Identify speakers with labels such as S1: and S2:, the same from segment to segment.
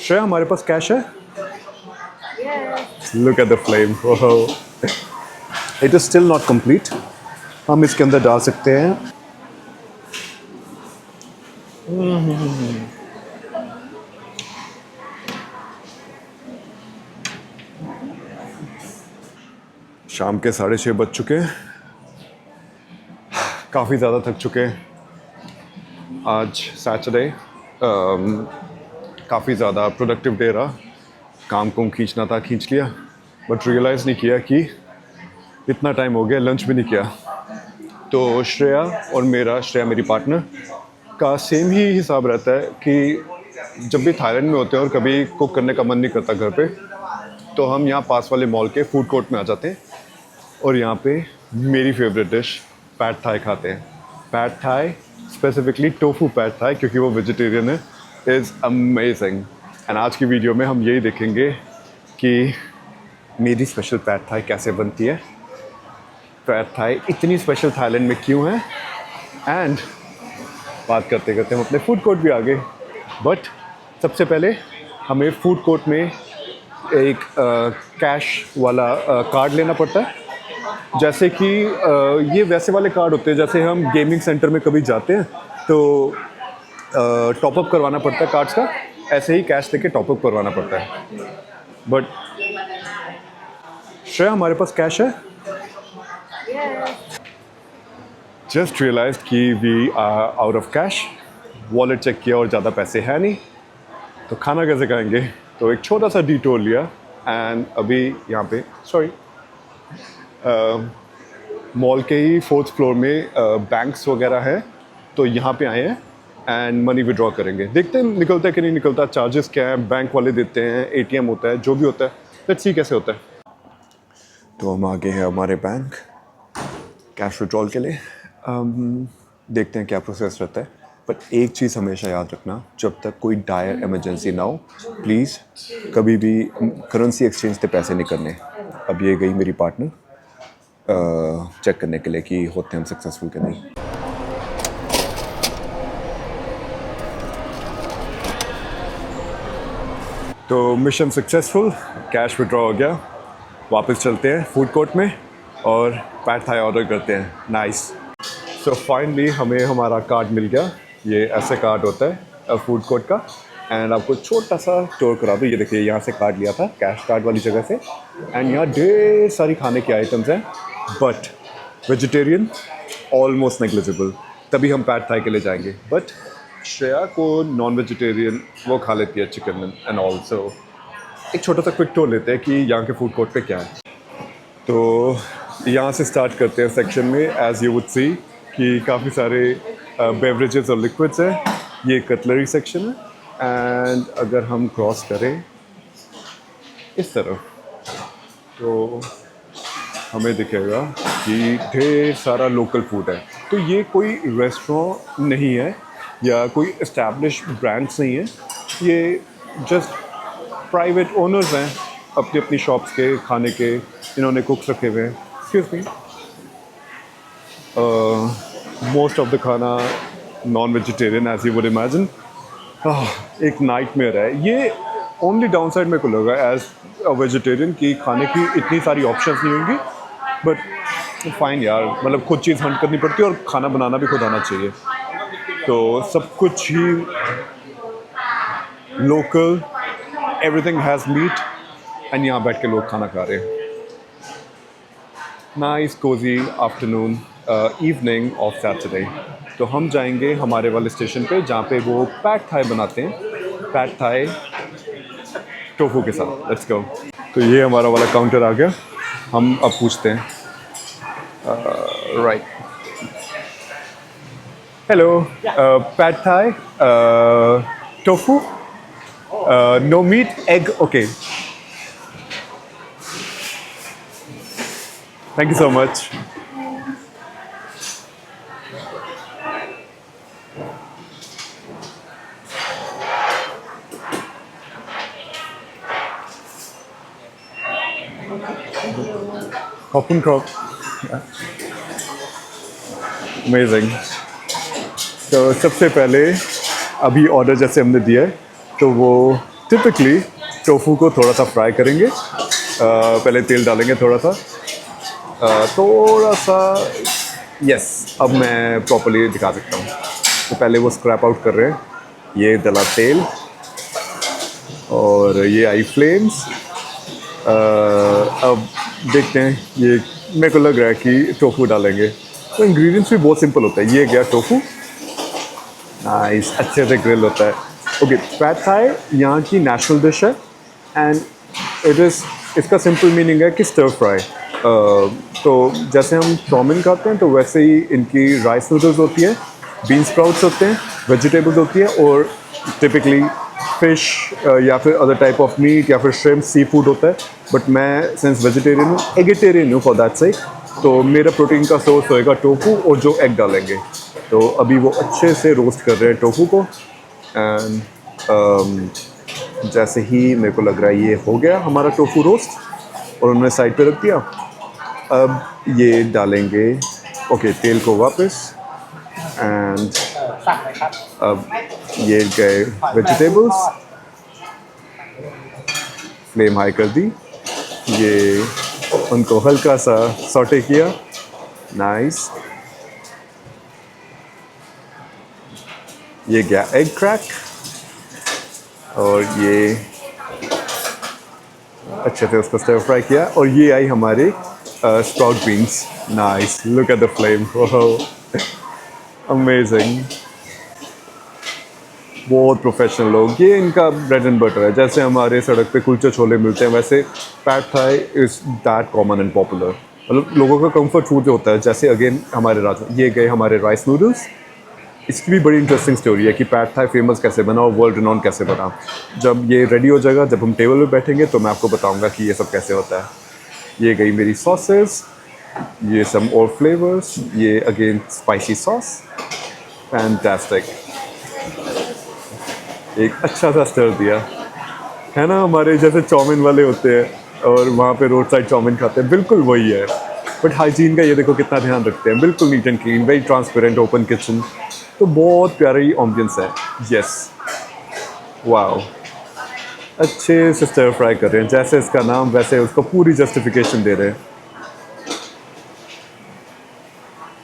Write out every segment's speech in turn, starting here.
S1: श्रेया, हमारे पास कैश है?
S2: Yes.
S1: Look at the flame. It is still not complete. हम इसके अंदर डाल सकते हैं। शाम के 6:30 बज चुके हैं। काफ़ी ज़्यादा थक चुके हैं। आज सैटरडे काफ़ी ज़्यादा प्रोडक्टिव डे रहा। काम को खींचना था, खींच लिया, बट रियलाइज़ नहीं किया कि इतना टाइम हो गया, लंच भी नहीं किया। तो श्रेया मेरी पार्टनर का सेम ही हिसाब रहता है कि जब भी थाईलैंड में होते हैं और कभी कुक करने का मन नहीं करता घर पे, तो हम यहाँ पास वाले मॉल के फूड कोर्ट में आ जाते हैं और यहाँ पे मेरी फेवरेट डिश पैड थाई खाते हैं। Pad Thai, specifically tofu pad Thai, क्योंकि वो वेजिटेरियन है, इज़ अमेजिंग। एंड आज की वीडियो में हम यही देखेंगे कि मेरी स्पेशल पैड थाई कैसे बनती है, पैड थाई इतनी स्पेशल थाईलैंड में क्यों है, एंड बात करते करते हम अपने फूड कोर्ट भी आ गए। बट सबसे पहले हमें फूड कोर्ट में एक कैश वाला कार्ड लेना पड़ता है। जैसे कि ये वैसे वाले कार्ड होते हैं जैसे हम गेमिंग सेंटर में कभी जाते हैं तो टॉपअप करवाना पड़ता है कार्ड्स का, ऐसे ही कैश लेके टॉपअप करवाना पड़ता है। बट श्रेया, हमारे पास कैश है?
S2: Yes.
S1: जस्ट रियलाइज कि we are out of cash. Wallet check किया और ज़्यादा पैसे है नहीं, तो खाना कैसे खाएंगे? तो एक छोटा सा डिटोर लिया एंड अभी यहाँ पे मॉल के ही 4th फ्लोर में बैंक्स वगैरह है, तो यहाँ पे आए हैं एंड मनी विड्रॉ करेंगे। देखते हैं निकलता है कि नहीं निकलता, चार्जेस क्या है, बैंक वाले देते हैं, ATM होता है, जो भी होता है, लेट्स सी कैसे होता है। तो हम आगे हैं हमारे बैंक कैश विड्रॉल के लिए। देखते हैं क्या प्रोसेस रहता है। बट एक चीज़ हमेशा याद रखना, जब तक कोई डायर इमरजेंसी ना हो, प्लीज़ कभी भी करेंसी एक्सचेंज पे पैसे नहीं करने। अब ये गई मेरी पार्टनर चेक करने के लिए कि होते हैं हम सक्सेसफुल कि नहीं। तो मिशन सक्सेसफुल, कैश विड्रॉ हो गया। वापस चलते हैं फूड कोर्ट में और पैड थाई ऑर्डर करते हैं। नाइस। सो फाइनली हमें हमारा कार्ड मिल गया। ये ऐसे कार्ड होता है फूड कोर्ट का, एंड आपको छोटा सा टूर करा दो। ये देखिए, यहाँ से कार्ड लिया था कैश कार्ड वाली जगह से, एंड यहाँ ढेर सारी खाने की आइटम्स हैं, बट वेजिटेरियन ऑलमोस्ट नेग्लिजिबल। तभी हम पैड थाई के लिए जाएंगे। बट श्रेया को नॉन वेजिटेरियन वो खा लेती है, चिकन एंड ऑल्सो। एक छोटा सा क्विक टूर लेते हैं कि यहाँ के फूड कोर्ट पे क्या है। तो यहाँ से स्टार्ट करते हैं सेक्शन में। एज़ यू वुड सी कि काफ़ी सारे बेवरेजेस और लिक्विड्स हैं। ये कटलरी सेक्शन है, एंड अगर हम क्रॉस करें इस तरफ तो हमें दिखेगा कि ढेर सारा लोकल फूड है। तो ये कोई रेस्टोरेंट नहीं है या कोई इस्टेब्लिश्ड ब्रांड्स नहीं है, ये जस्ट प्राइवेट ओनर्स हैं अपनी अपनी शॉप्स के खाने के। इन्होंने कुक्स रखे हुए हैं। Excuse me, most of the खाना non vegetarian as you would imagine. एक नाइटमेयर है ये। ओनली डाउन साइड मेरे को लगा एज अ वेजिटेरियन कि खाने की इतनी सारी ऑप्शंस नहीं होंगी, बट फाइन यार, मतलब खुद चीज़ हंट करनी पड़ती है और खाना बनाना भी खुद आना चाहिए। तो सब कुछ ही local, everything has meat, and यहाँ बैठ के लोग खाना खा रहे हैं। Nice cosy afternoon evening of Saturday. तो हम जाएंगे हमारे वाले स्टेशन पे जहाँ पे वो पैड थाई बनाते हैं, पैड थाई टोफू के साथ। Let's go. तो ये हमारा वाला काउंटर आ गया। हम अब पूछते हैं। Right, hello, pad Thai tofu, no meat, egg, okay, thank you so much. Hop and crop. Amazing. तो सबसे पहले अभी ऑर्डर जैसे हमने दिया है तो वो टिपिकली टोफू को थोड़ा सा फ्राई करेंगे, पहले तेल डालेंगे थोड़ा सा, थोड़ा सा, यस अब मैं प्रॉपर्ली दिखा सकता हूँ। तो पहले वो स्क्रैप आउट कर रहे हैं, ये डला तेल और ये आई फ्लेम्स। अब देखते हैं, ये मेरे को लग रहा है कि टोफू डालेंगे। तो इंग्रेडिएंट्स भी बहुत सिंपल होता है। ये गया टोफू, नाइस, अच्छे से ग्रिल होता है। ओके, पैड थाई यहाँ की नेशनल डिश है एंड इसका सिंपल मीनिंग है कि स्टर फ्राई। तो जैसे हम चाउमीन खाते हैं तो वैसे ही इनकी राइस नूडल्स होती है, बीन स्प्राउट्स होते हैं, वेजिटेबल्स होती है और टिपिकली फिश या फिर अदर टाइप ऑफ मीट या फिर श्रिम्प, सी फूड होता है। बट मैं सिंस वेजिटेरियन हूँ, एगिटेरियन हूँ फॉर दैट सेक, तो मेरा प्रोटीन का सोर्स होएगा टोफू और जो एग डालेंगे। तो अभी वो अच्छे से रोस्ट कर रहे हैं टोफू को एंड जैसे ही मेरे को लग रहा है ये हो गया हमारा टोफू रोस्ट और उन्होंने साइड पे रख दिया। अब ये डालेंगे, ओके, तेल को वापस एंड अब ये गए वेजिटेबल्स, फ्लेम हाई कर दी, ये उनको हल्का सा सॉटे किया, नाइस। ये गया एग क्रैक और ये अच्छे से उसको स्टर फ्राई किया और ये आई हमारे sprout beans, nice, look at the flame, amazing, बहुत प्रोफेशनल लोग। ये इनका ब्रेड एंड बटर है। जैसे हमारे सड़क पे कुलचे छोले मिलते हैं वैसे pad Thai is that common and popular. मतलब लोगों का कंफर्ट फूड जो होता है। जैसे अगेन हमारे ये गए हमारे राइस नूडल्स। इसकी भी बड़ी इंटरेस्टिंग स्टोरी है कि पैड थाई फेमस कैसे बना और वर्ल्ड रिनॉन कैसे बना। जब ये रेडी हो जाएगा, जब हम टेबल पे बैठेंगे तो मैं आपको बताऊंगा कि ये सब कैसे होता है। ये गई मेरी सॉसेस, ये सम और फ्लेवर्स, ये अगेन स्पाइसी सॉस, फैंटास्टिक। एक अच्छा सा स्टर दिया है ना, हमारे जैसे चाउमीन वाले होते हैं और वहाँ पे रोड साइड चाउमीन खाते हैं, बिल्कुल वही है। बट हाइजीन का ये देखो कितना ध्यान रखते हैं, बिल्कुल neat and clean, very transparent open kitchen. तो बहुत प्यारी एम्बियंस है। यस, वाओ, अच्छे से स्टर फ्राई कर रहे हैं, जैसे इसका नाम वैसे उसको पूरी जस्टिफिकेशन दे रहे हैं।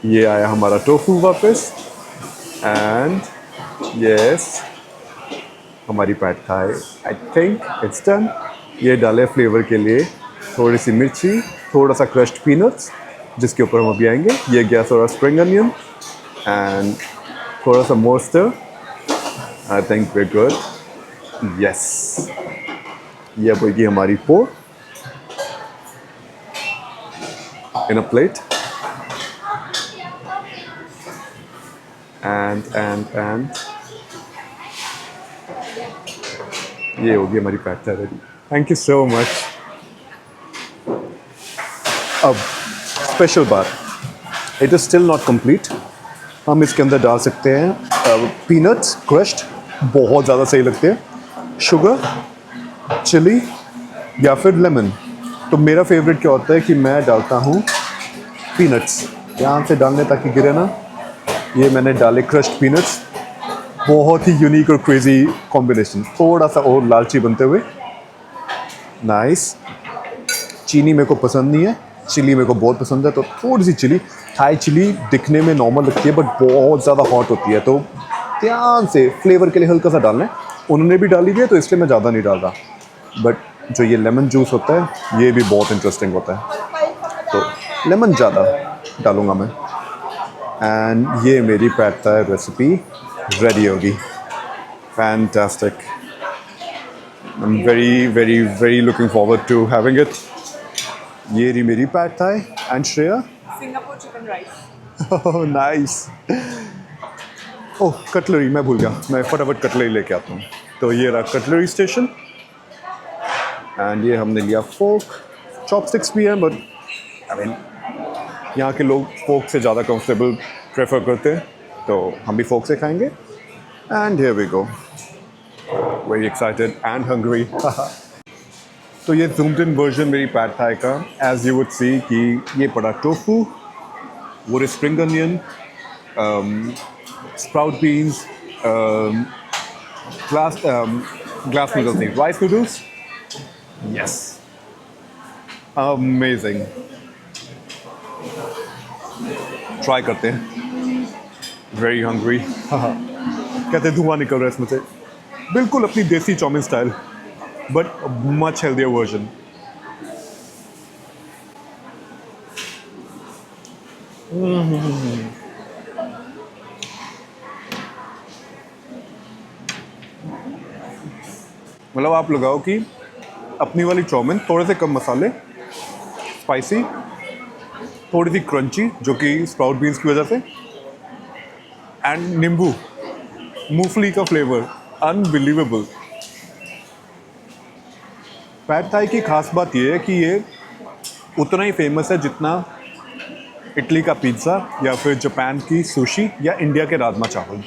S1: ये आया हमारा टोफू वापस एंड यस हमारी pad Thai, I think it's done. ये डाले फ्लेवर के लिए थोड़ी सी मिर्ची, थोड़ा सा क्रश्ड पीनट्स जिसके ऊपर हम अभी आएंगे। ये गया थोड़ा स्प्रिंग अनियन एंड थोड़ा सा more stir, I think we good, yes. ये अब होगी हमारी pork in a plate and ये होगी हमारी pad thai ready. Thank you so much. अब स्पेशल बात, it is still not complete. हम इसके अंदर डाल सकते हैं पीनट्स क्रश्ड, बहुत ज़्यादा सही लगते हैं, शुगर, चिली या फिर लेमन। तो मेरा फेवरेट क्या होता है कि मैं डालता हूँ पीनट्स, यहाँ से डालने ताकि गिरे ना। ये मैंने डाले क्रश्ड पीनट्स, बहुत ही यूनिक और क्रेजी कॉम्बिनेशन। थोड़ा सा और लालची बनते हुए, नाइस। चीनी मेरे को पसंद नहीं है, चिली मेरे को बहुत पसंद है, तो थोड़ी सी चिली। थाई चिली दिखने में नॉर्मल लगती है बट बहुत ज़्यादा हॉट होती है, तो ध्यान से फ्लेवर के लिए हल्का सा डालना है। उन्होंने भी डाली हुई है तो इसलिए मैं ज़्यादा नहीं डाल रहा। बट जो ये लेमन जूस होता है ये भी बहुत इंटरेस्टिंग होता है, तो लेमन ज़्यादा डालूँगा मैं। एंड ये मेरी पैड थाई रेसिपी रेडी होगी। Fantastic, I am very very very looking forward to having it. ये रही मेरी pad Thai and Shreya
S2: Singapore chicken rice.
S1: Oh nice. Oh cutlery मैं भूल गया, मैं फटाफट कटलरी लेके आता हूँ। तो ये रहा कटलरी स्टेशन एंड ये हमने लिया फोक, चॉपस्टिक्स भी हैं बट आई मीन यहाँ के लोग फोक से ज़्यादा कंफर्टेबल प्रेफर करते हैं, तो हम भी फोक से खाएंगे। And here we go, very excited and hungry. तो ये zoomed in वर्जन मेरी पैड थाई का, एज यू वुड सी कि ये पड़ा टोफू, वो spring onion, sprout beans, glass noodles नहीं, rice noodles. Yes, amazing. Try करते हैं. Very hungry. कहते धुआं निकल रहा है इसमें से. बिल्कुल अपनी desi chowmein style, but much healthier version. मतलब आप लगाओ कि अपनी वाली चाउमीन, थोड़े से कम मसाले, स्पाइसी, थोड़ी सी क्रंची जो कि स्प्राउट बीन्स की वजह से, एंड नींबू, मूंगफली का फ्लेवर, अनबिलीवेबल. पैड थाई की खास बात यह है कि ये उतना ही फेमस है जितना इटली का पिज़्ज़ा या फिर जापान की सुशी या इंडिया के राजमा चावल.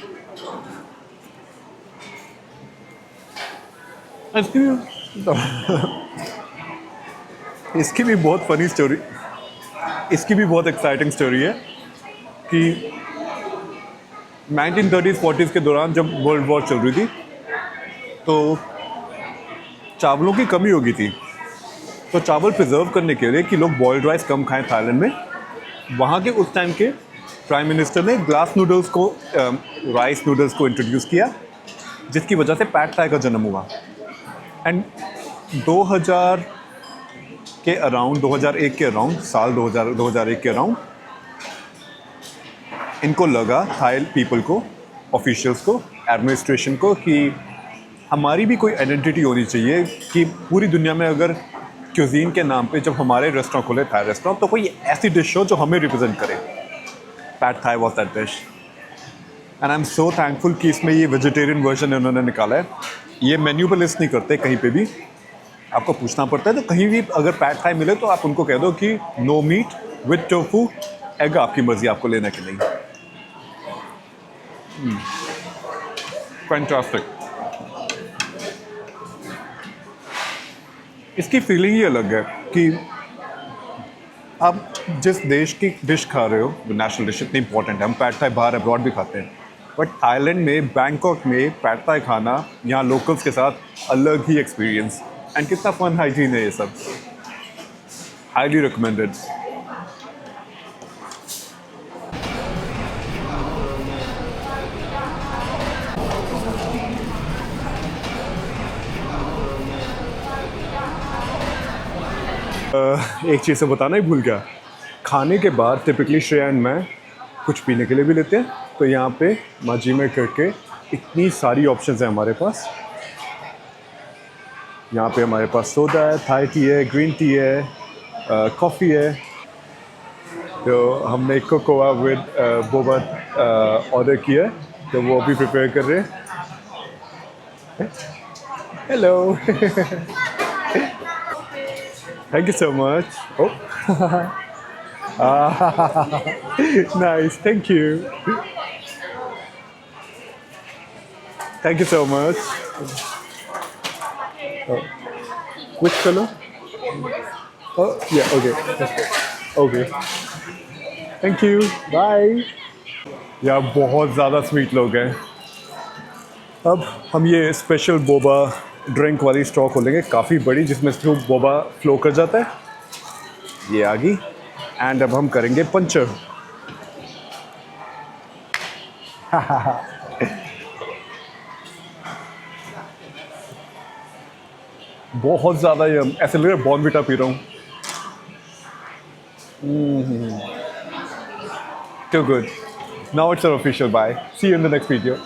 S1: इसकी भी बहुत फनी स्टोरी, इसकी भी बहुत एक्साइटिंग स्टोरी है कि 1930s-40s के दौरान जब वर्ल्ड वॉर चल रही थी तो चावलों की कमी हो गई थी. तो चावल प्रिजर्व करने के लिए कि लोग बॉइल्ड राइस कम खाएं थाईलैंड में, वहाँ के उस टाइम के प्राइम मिनिस्टर ने ग्लास नूडल्स को, राइस नूडल्स को इंट्रोड्यूस किया, जिसकी वजह से पैड थाई का जन्म हुआ. एंड 2000 के अराउंड, 2001 के अराउंड, साल 2001 के अराउंड इनको लगा, थाई पीपल को, ऑफिशियल्स को, एडमिनिस्ट्रेशन को, कि हमारी भी कोई आइडेंटिटी होनी चाहिए कि पूरी दुनिया में अगर क्यूजीन के नाम पे जब हमारे रेस्टोरेंट खोले, थाई रेस्टोरेंट, तो कोई ऐसी डिश हो जो हमें रिप्रेजेंट करे. Pad Thai was that dish. And I am so thankful कि इसमें ये वेजिटेरियन वर्जन उन्होंने निकाला है. ये मेन्यू पर लिस्ट नहीं करते कहीं पे भी, आपको पूछना पड़ता है. तो कहीं भी अगर पैड थाई मिले तो आप उनको कह दो कि no meat with tofu, egg आपकी मर्जी आपको लेना कि नहीं. फैंटास्टिक. इसकी फीलिंग ही अलग है कि आप जिस देश की डिश खा रहे हो, नेशनल डिश इतनी इंपॉर्टेंट है. हम पैड थाई बाहर अब्रॉड भी खाते हैं, बट थाईलैंड में, बैंकॉक में पैड थाई खाना यहाँ लोकल्स के साथ अलग ही एक्सपीरियंस. एंड कितना फन हाइजीन है ये सब. Highly recommended. एक चीज़ से बताना ही भूल गया, खाने के बाद टिपिकली श्रेया एंड मैं कुछ पीने के लिए भी लेते हैं. तो यहाँ पे माजी में करके इतनी सारी ऑप्शंस हैं हमारे पास. यहाँ पे हमारे पास सोडा है, थाई टी है, ग्रीन टी है, कॉफ़ी है. तो हमने कोकोआ विद बोबा ऑर्डर किया, तो वो अभी प्रिपेयर कर रहे हैं. Hello. Thank you so much. Oh. Nice. Thank you. Thank you so much. Oh. Which color? Oh, yeah. Okay. Okay. Thank you. Bye. यार बहुत ज़्यादा स्वीट लोग हैं. अब हम ये स्पेशल बोबा ड्रिंक वाली स्ट्रॉ खोलेंगे, काफ़ी बड़ी, जिसमें से बोबा फ्लो कर जाता है. ये आ गई. एंड अब हम करेंगे पंचर. बहुत ज़्यादा ये ऐसे लग रहा है बॉर्नविटा पी रहा हूँ. Too good. Now it's our official bye. See you in the next video.